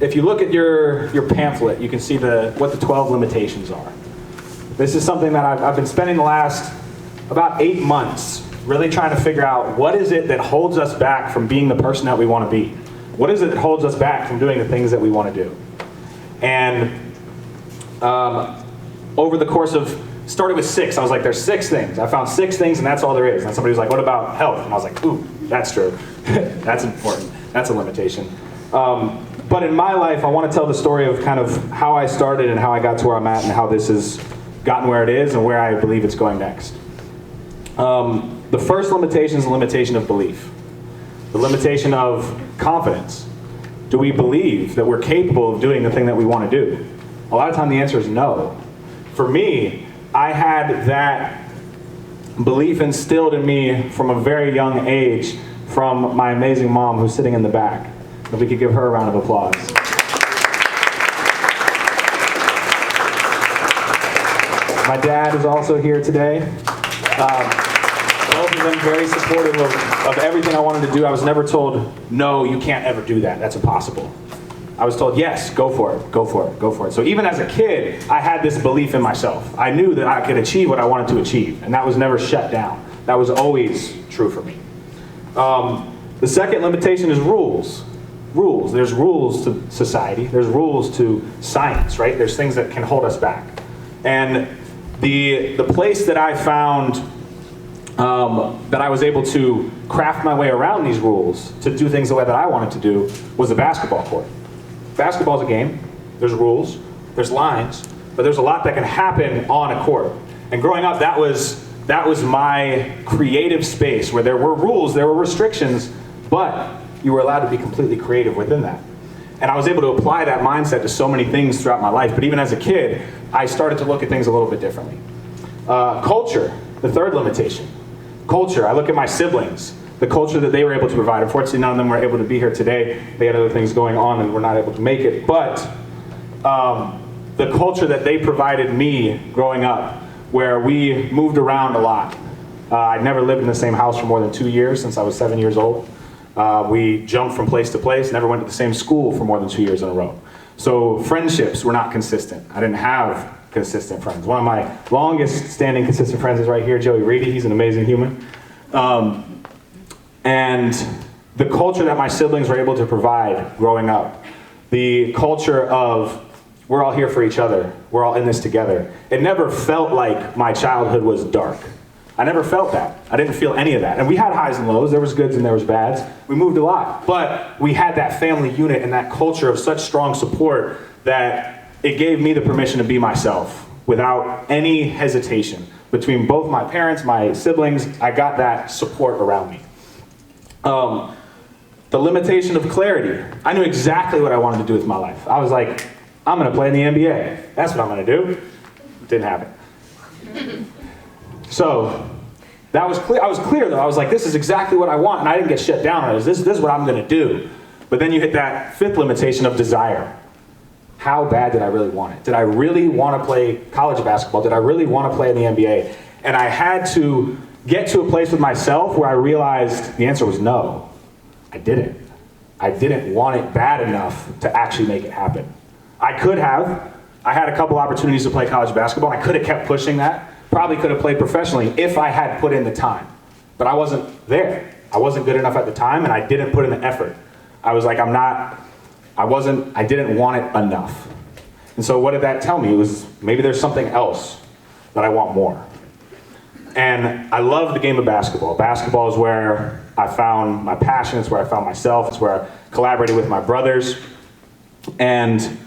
if you look at your pamphlet, you can see what the 12 limitations are. This is something that I've been spending the last about 8 months really trying to figure out what is it that holds us back from being the person that we want to be. What is it that holds us back from doing the things that we want to do? And over the course of, started with 6, I was like, there's 6 things. I found 6 things and that's all there is. And somebody was like, what about health? And I was like, ooh, that's true. That's important. That's a limitation. But in my life, I want to tell the story of kind of how I started and how I got to where I'm at and how this has gotten where it is and where I believe it's going next. The first limitation is the limitation of belief. The limitation of confidence. Do we believe that we're capable of doing the thing that we want to do? A lot of time the answer is no. For me, I had that belief instilled in me from a very young age from my amazing mom who's sitting in the back. If we could give her a round of applause. My dad is also here today. Both of them very supportive of everything I wanted to do. I was never told, no, you can't ever do that. That's impossible. I was told, yes, go for it, go for it, go for it. So even as a kid, I had this belief in myself. I knew that I could achieve what I wanted to achieve, and that was never shut down. That was always true for me. The second limitation is rules. Rules. There's rules to society. There's rules to science, right? There's things that can hold us back. And the place that I found that I was able to craft my way around these rules to do things the way that I wanted to do was the basketball court. Basketball is a game. There's rules. There's lines. But there's a lot that can happen on a court. And growing up, that was my creative space where there were rules, there were restrictions, but you were allowed to be completely creative within that. And I was able to apply that mindset to so many things throughout my life. But even as a kid, I started to look at things a little bit differently. Culture, the third limitation. Culture, I look at my siblings, the culture that they were able to provide. Unfortunately, none of them were able to be here today. They had other things going on and were not able to make it. But the culture that they provided me growing up, where we moved around a lot. I never lived in the same house for more than 2 years since I was 7 years old. We jumped from place to place, never went to the same school for more than 2 years in a row. So friendships were not consistent. I didn't have consistent friends. One of my longest standing consistent friends is right here, Joey Reedy. He's an amazing human. And the culture that my siblings were able to provide growing up, the culture of we're all here for each other, we're all in this together. It never felt like my childhood was dark. I never felt that. I didn't feel any of that. And we had highs and lows. There was goods and there was bads. We moved a lot. But we had that family unit and that culture of such strong support that it gave me the permission to be myself without any hesitation. Between both my parents, my siblings, I got that support around me. The limitation of clarity. I knew exactly what I wanted to do with my life. I was like, I'm going to play in the NBA. That's what I'm going to do. Didn't happen. So that was clear. I was clear though. I was like, this is exactly what I want, and I didn't get shut down on it. This is what I'm going to do. But then you hit that fifth limitation of desire. How bad did I really want it? Did I really want to play college basketball? Did I really want to play in the NBA? And I had to get to a place with myself where I realized the answer was no. I didn't. I didn't want it bad enough to actually make it happen. I could have. I had a couple opportunities to play college basketball. I could have kept pushing that. Probably could have played professionally if I had put in the time. But I wasn't there. I wasn't good enough at the time, and I didn't put in the effort. I was like, I didn't want it enough. And so what did that tell me? It was maybe there's something else that I want more. And I love the game of basketball. Basketball is where I found my passion. It's where I found myself. It's where I collaborated with my brothers. And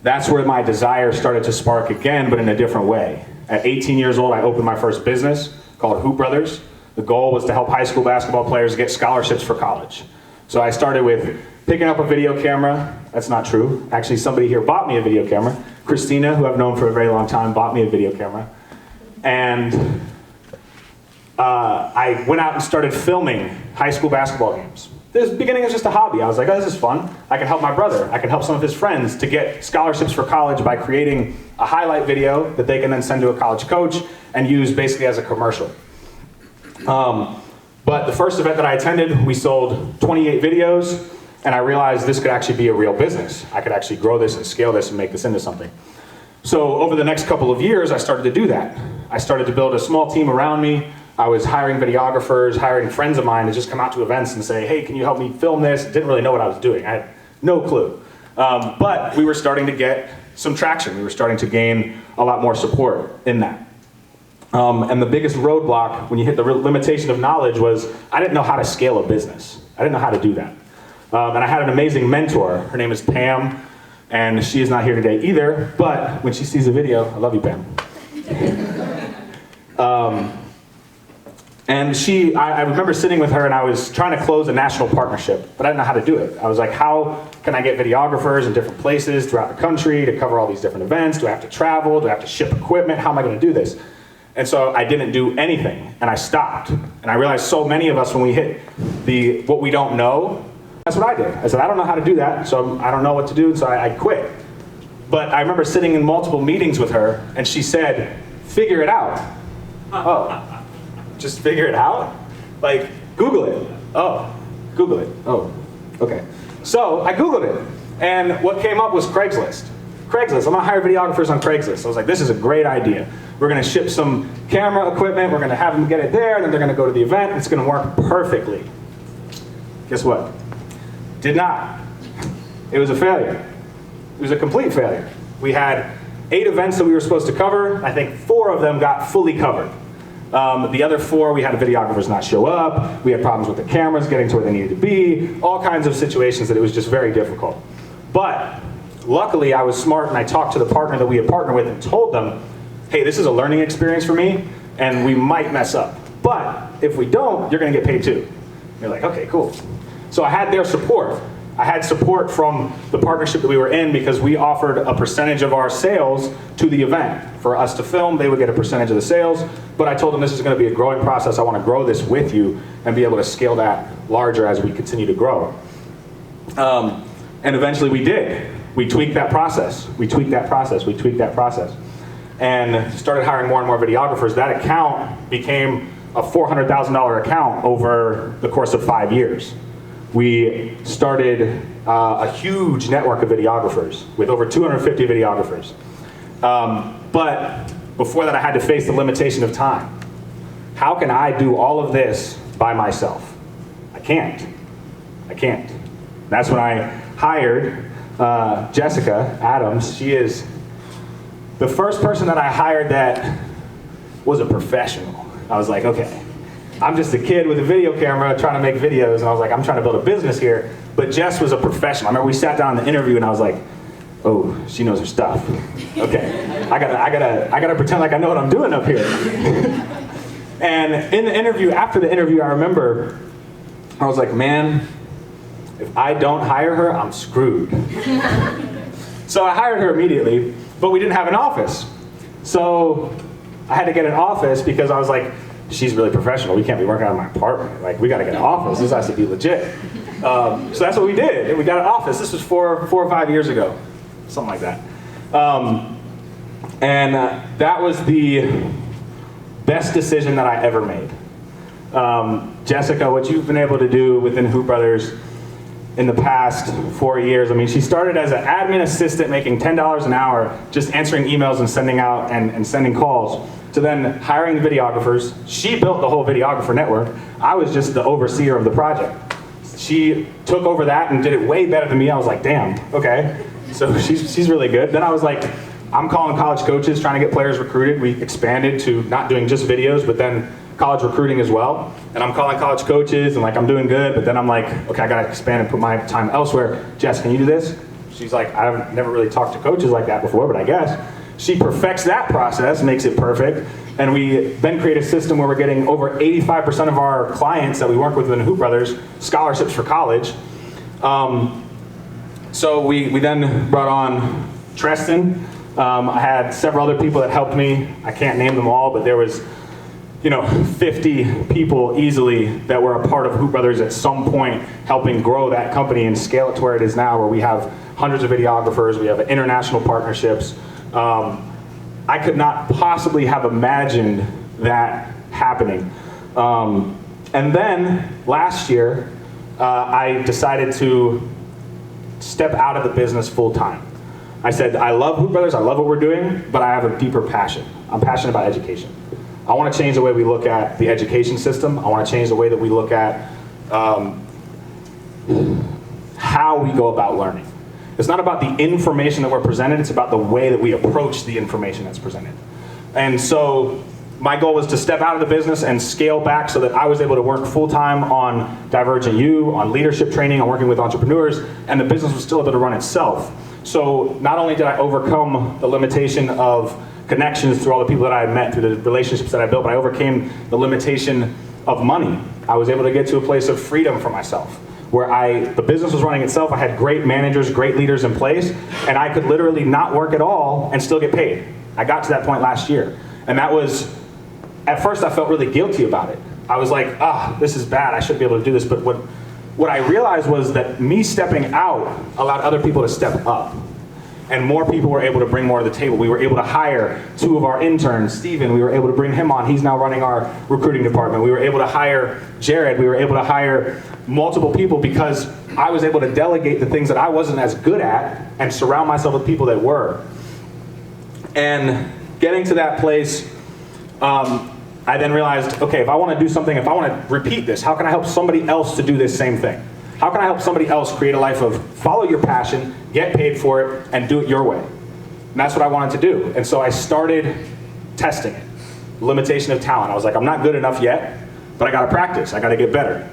that's where my desire started to spark again, but in a different way. At 18 years old, I opened my first business called Hoop Brothers. The goal was to help high school basketball players get scholarships for college. So I started with picking up a video camera. That's not true. Actually, somebody here bought me a video camera. Christina, who I've known for a very long time, bought me a video camera. And I went out and started filming high school basketball games. The beginning was just a hobby. I was like, oh, this is fun. I can help my brother. I can help some of his friends to get scholarships for college by creating a highlight video that they can then send to a college coach and use basically as a commercial. But the first event that I attended, we sold 28 videos, And I realized this could actually be a real business. I could actually grow this and scale this and make this into something. So over the next couple of years, I started to do that. I started to build a small team around me. I was hiring videographers, hiring friends of mine to just come out to events and say, hey, can you help me film this? Didn't really know what I was doing. I had no clue. But we were starting to get some traction. We were starting to gain a lot more support in that. And the biggest roadblock when you hit the limitation of knowledge was I didn't know how to scale a business. I didn't know how to do that. And I had an amazing mentor. Her name is Pam, and she is not here today either, but when she sees the video, I love you, Pam. And I remember sitting with her and I was trying to close a national partnership, but I didn't know how to do it. I was like, how can I get videographers in different places throughout the country to cover all these different events? Do I have to travel? Do I have to ship equipment? How am I going to do this? And so I didn't do anything, and I stopped. And I realized so many of us, when we hit what we don't know, that's what I did. I said, I don't know how to do that, so I don't know what to do, so I quit. But I remember sitting in multiple meetings with her, and she said, figure it out. Oh, just figure it out? Like, Google it. Oh, Google it. Oh, okay. So I Googled it, and what came up was Craigslist. Craigslist, I'm gonna hire videographers on Craigslist. I was like, this is a great idea. We're gonna ship some camera equipment, we're gonna have them get it there, and then they're gonna go to the event, and it's gonna work perfectly. Guess what? Did not. It was a failure. It was a complete failure. We had 8 events that we were supposed to cover. I think 4 of them got fully covered. The other 4, we had videographers not show up. We had problems with the cameras getting to where they needed to be. All kinds of situations that it was just very difficult. But luckily, I was smart and I talked to the partner that we had partnered with and told them, hey, this is a learning experience for me and we might mess up. But if we don't, you're gonna get paid too. And they're like, okay, cool. So I had their support. I had support from the partnership that we were in because we offered a percentage of our sales to the event. For us to film, they would get a percentage of the sales, but I told them this is gonna be a growing process. I wanna grow this with you and be able to scale that larger as we continue to grow. And eventually we did. We tweaked that process. We tweaked that process. We tweaked that process. And started hiring more and more videographers. That account became a $400,000 account over the course of 5 years. We started a huge network of videographers with over 250 videographers. But before that, I had to face the limitation of time. How can I do all of this by myself? I can't. I can't. That's when I hired Jessica Adams. She is the first person that I hired that was a professional. I was like, okay, I'm just a kid with a video camera trying to make videos, and I was like, I'm trying to build a business here. But Jess was a professional. I remember we sat down in the interview, and I was like, oh, she knows her stuff. Okay, I gotta pretend like I know what I'm doing up here. And in the interview, after the interview, I remember I was like, man, if I don't hire her, I'm screwed. So I hired her immediately, but we didn't have an office. So I had to get an office because I was like, she's really professional. We can't be working out of my apartment. Like, we gotta get an office. This has to be legit. So that's what we did. And we got an office. This was 4 or 5 years ago, something like that. That was the best decision that I ever made. Jessica, what you've been able to do within Hoop Brothers in the past 4 years, I mean, she started as an admin assistant making $10 an hour, just answering emails and sending out and sending calls, to then hiring videographers. She built the whole videographer network. I was just the overseer of the project. She took over that and did it way better than me. I was like, damn, okay. So she's really good. Then I was like, I'm calling college coaches, trying to get players recruited. We expanded to not doing just videos, but then college recruiting as well. And I'm calling college coaches and like, I'm doing good, but then I'm like, okay, I gotta expand and put my time elsewhere. Jess, can you do this? She's like, I've never really talked to coaches like that before, but I guess. She perfects that process, makes it perfect. And we then create a system where we're getting over 85% of our clients that we work with in Hoop Brothers scholarships for college. So we then brought on Treston. I had several other people that helped me. I can't name them all, but there was 50 people easily that were a part of Hoop Brothers at some point, helping grow that company and scale it to where it is now, where we have hundreds of videographers, we have international partnerships. I could not possibly have imagined that happening. And then last year, I decided to step out of the business full time. I said, I love Hoop Brothers, I love what we're doing, but I have a deeper passion. I'm passionate about education. I want to change the way we look at the education system. I want to change the way that we look at how we go about learning. It's not about the information that we're presented, it's about the way that we approach the information that's presented. And so my goal was to step out of the business and scale back so that I was able to work full-time on Divergent U, on leadership training, on working with entrepreneurs, and the business was still able to run itself. So not only did I overcome the limitation of connections through all the people that I had met, through the relationships that I built, but I overcame the limitation of money. I was able to get to a place of freedom for myself, where the business was running itself, I had great managers, great leaders in place, and I could literally not work at all and still get paid. I got to that point last year. And that was, at first I felt really guilty about it. I was like, this is bad, I shouldn't be able to do this. But what I realized was that me stepping out allowed other people to step up. And more people were able to bring more to the table. We were able to hire 2 of our interns, Steven, we were able to bring him on. He's now running our recruiting department. We were able to hire Jared. We were able to hire multiple people because I was able to delegate the things that I wasn't as good at and surround myself with people that were. And getting to that place, I then realized, okay, if I want to do something, if I want to repeat this, how can I help somebody else to do this same thing? How can I help somebody else create a life of follow your passion, get paid for it, and do it your way? And that's what I wanted to do. And so I started testing it. Limitation of talent. I was like, I'm not good enough yet, but I got to practice. I got to get better.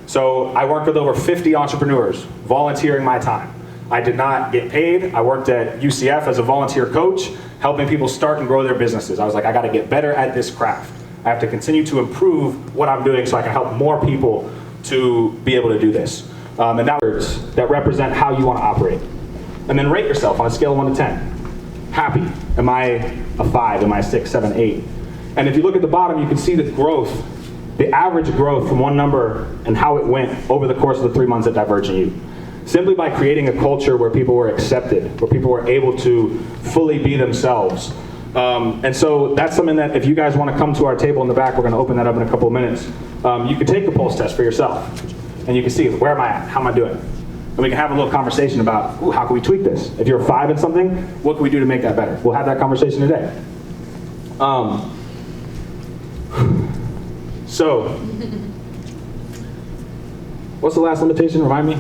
So I worked with over 50 entrepreneurs, volunteering my time. I did not get paid. I worked at UCF as a volunteer coach, helping people start and grow their businesses. I was like, I got to get better at this craft. I have to continue to improve what I'm doing so I can help more people to be able to do this. And that represent how you want to operate. And then rate yourself on a scale of 1 to 10. Happy. Am I a 5? Am I a 6, 7, 8? And if you look at the bottom, you can see the growth, the average growth from one number and how it went over the course of the 3 months at Divergent U. Simply by creating a culture where people were accepted, where people were able to fully be themselves. And so that's something that if you guys want to come to our table in the back, we're going to open that up in a couple of minutes. You can take the pulse test for yourself. And you can see, where am I at? How am I doing? And we can have a little conversation about, how can we tweak this? If you're a 5 in something, what can we do to make that better? We'll have that conversation today. So, what's the last limitation? Remind me?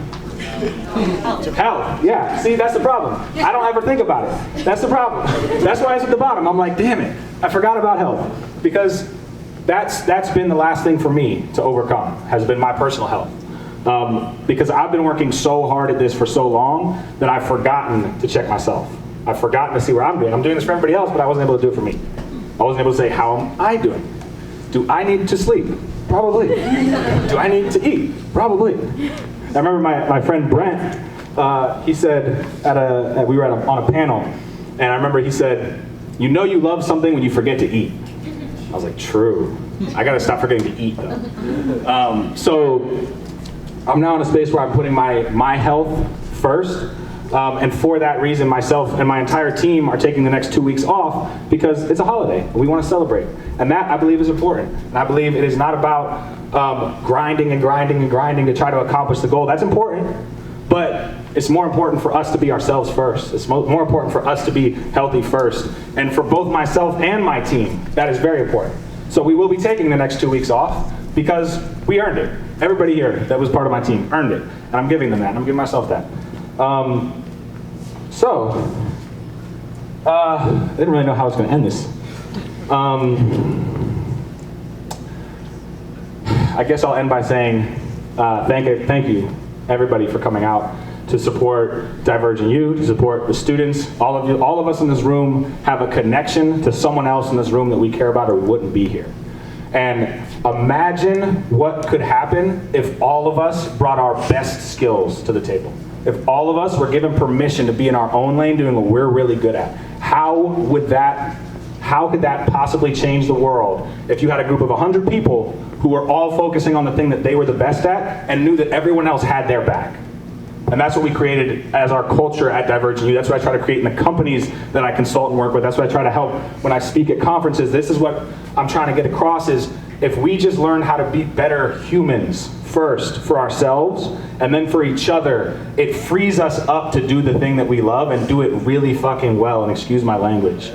Health. Yeah, see, that's the problem. I don't ever think about it. That's the problem. That's why it's at the bottom. I'm like, damn it, I forgot about health. Because that's been the last thing for me to overcome, has been my personal health. Because I've been working so hard at this for so long that I've forgotten to check myself. I've forgotten to see where I'm doing. I'm doing this for everybody else, but I wasn't able to do it for me. I wasn't able to say, how am I doing? Do I need to sleep? Probably. Do I need to eat? Probably. I remember my friend Brent, he said, we were on a panel, and I remember he said, you know you love something when you forget to eat. I was like, true. I gotta stop forgetting to eat though. So I'm now in a space where I'm putting my health first. And for that reason, myself and my entire team are taking the next 2 weeks off because it's a holiday and we want to celebrate. And that, I believe, is important. And I believe it is not about grinding and grinding and grinding to try to accomplish the goal. That's important, but it's more important for us to be ourselves first. It's more important for us to be healthy first. And for both myself and my team, that is very important. So we will be taking the next 2 weeks off because we earned it. Everybody here that was part of my team earned it. And I'm giving them that. I'm giving myself that. I didn't really know how I was going to end this. I guess I'll end by saying thank you, everybody, for coming out to support Divergent U, to support the students. All of you, all of us in this room have a connection to someone else in this room that we care about or we wouldn't be here. And imagine what could happen if all of us brought our best skills to the table. If all of us were given permission to be in our own lane doing what we're really good at. How could that possibly change the world if you had a group of 100 people who were all focusing on the thing that they were the best at and knew that everyone else had their back? And that's what we created as our culture at Divergent U. That's what I try to create in the companies that I consult and work with. That's what I try to help when I speak at conferences. This is what I'm trying to get across is if we just learn how to be better humans first for ourselves and then for each other, it frees us up to do the thing that we love and do it really fucking well, and excuse my language.